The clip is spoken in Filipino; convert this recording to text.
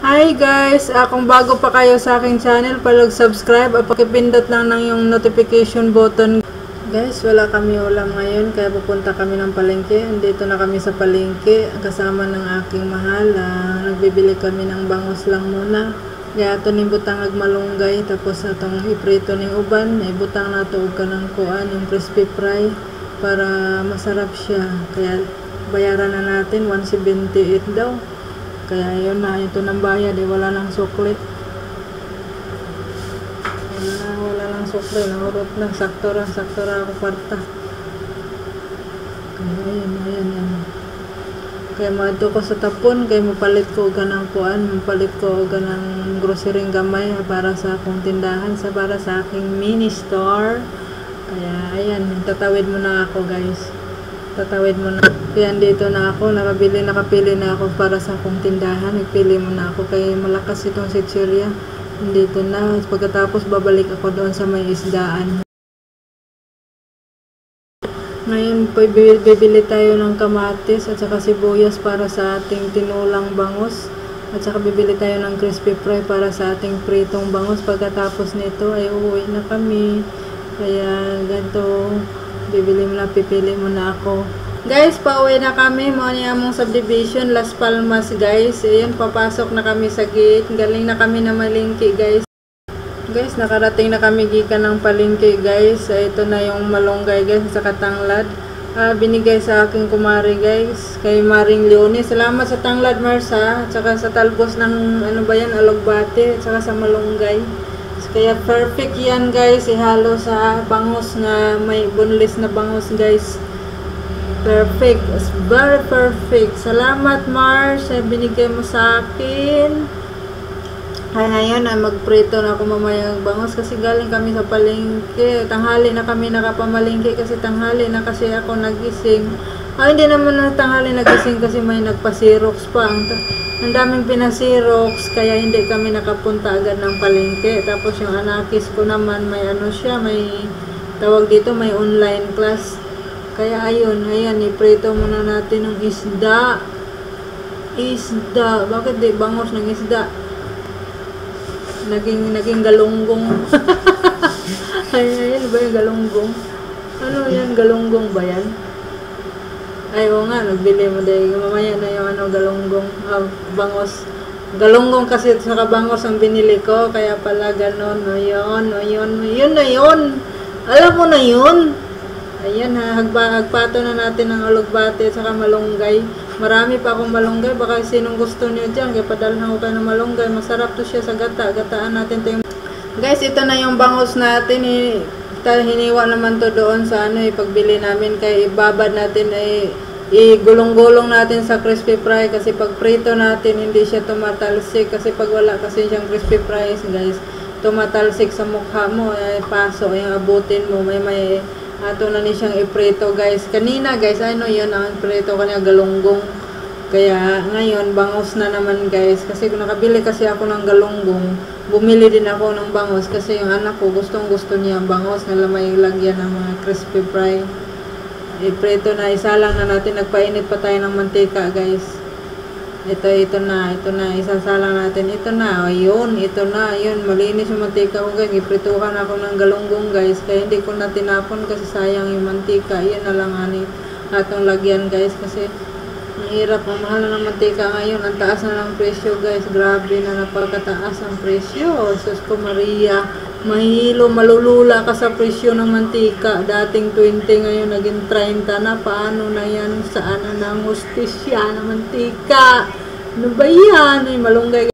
Hi guys! Kung bago pa kayo sa aking channel, subscribe at pakipindot lang ng yung notification button. Guys, wala kami ulam ngayon kaya pupunta kami ng palengke. Andito na kami sa palengke kasama ng aking mahal. Nagbibili kami ng bangus lang muna. Kaya ito ni butang agmalunggay, tapos itong iprito ni uban, ibutang na ito ka ng kuan, yung crispy fry para masarap siya. Kaya bayaran na natin, 178 daw. Kaya yun na, ito ng bayad, wala nang sukli. Wala nang sukli, nahurot na, sakto ra ako kwarta. Kaya ayan. Kaya maadto ko sa tapon, kaya mapalit ko ganang kuan, mapalit ko ganang grocery gamay para sa akong tindahan, para sa aking mini store. Kaya ayan, tatawid muna ako guys. Tatawid mo na. Kaya dito na ako, nakapili na ako para sa akong tindahan. Nagpili muna ako kaya malakas itong sitsurya. Dito na. Pagkatapos babalik ako doon sa may isdaan. Ngayon bibili tayo ng kamatis at saka sibuyas para sa ating tinulang bangus. At saka bibili tayo ng crispy fry para sa ating pritong bangus. Pagkatapos nito ay uuwi na kami. Kaya ganito. Pipili muna ako. Guys, pauwi na kami. Mga among subdivision, Las Palmas guys. Ayan, papasok na kami sa gate. Galing na kami na malingki guys. Guys, nakarating na kami gikan ng palengke guys. Ito na yung malunggay guys sa katanglad. Binigay sa aking kumari guys. Kay Maring Leone. Salamat sa tanglad Marsa. At saka sa talbos ng alugbate. At saka sa malunggay. Kaya perfect yan guys, ihalo sa bangus na may boneless na bangus guys. Perfect, it's very perfect. Salamat Mars, binigay mo sa akin. Ay ngayon ay magprito na ako mamaya ng bangus kasi galing kami sa palengke. Tanghali na kami nakapamalingke kasi tanghali na kasi ako nagising. Hindi naman na tanghali nagising kasi may nagpa-Xerox pa. Ang daming pinasirox, kaya hindi kami nakapunta agad ng palengke. Tapos yung anakis ko naman, may may tawag dito, may online class. Kaya ayun, iprito muna natin ng isda. Bakit di bangus ng isda? Naging galunggong. Ayun ba yung galunggong? Ano yan, galunggong ba yan? Ay, oo nga, nagbili mo dahil mamaya na yung galunggong, bangos. Galunggong kasi saka bangos ang binili ko, kaya pala ganon. Yun na yun. Alam mo na yun. Ayan ha, hagpato na natin ang alugbate at saka malunggay. Marami pa akong malunggay, baka sinong gusto nyo dyan, kaya padalhan ko kayo ng malunggay. Masarap to siya sa gata, gataan natin to yung... Guys, ito na yung bangos natin, hiniwa naman to doon sa pagbili namin, kaya ibabad natin igulong-gulong natin sa crispy fry kasi pag prito natin hindi siya tumatalsik kasi pag wala kasi siyang crispy fries guys, tumatalsik sa mukha mo, paso yung abutin mo, may ato na ni siyang iprito guys. Kanina guys, yun ang iprito kanya galunggong. Kaya ngayon bangus na naman guys kasi kung nakabili kasi ako ng galunggong, bumili din ako ng bangus kasi yung anak ko gustong gusto niya ang bangus na may lagyan ng mga crispy fry. Iprito na, isalang na natin, nagpainit pa tayo ng mantika guys. Ito na, isasalang natin. Ito na, yun, malinis yung mantika ko guys. Iprituhan ako ng galunggong guys, kaya hindi ko na tinapon kasi sayang yung mantika. Yan na lang atong lagyan guys kasi ang hirap, ang mahal na ng mantika ngayon. Ang taas na ng presyo guys. Grabe na, napakataas ang presyo. Sus ko Maria, mahilo, malulula ka sa presyo ng mantika. Dating 20, ngayon naging 30 na. Paano na yan? Saan na ng hustisya ng mantika? Ano ba yan? Malunggay.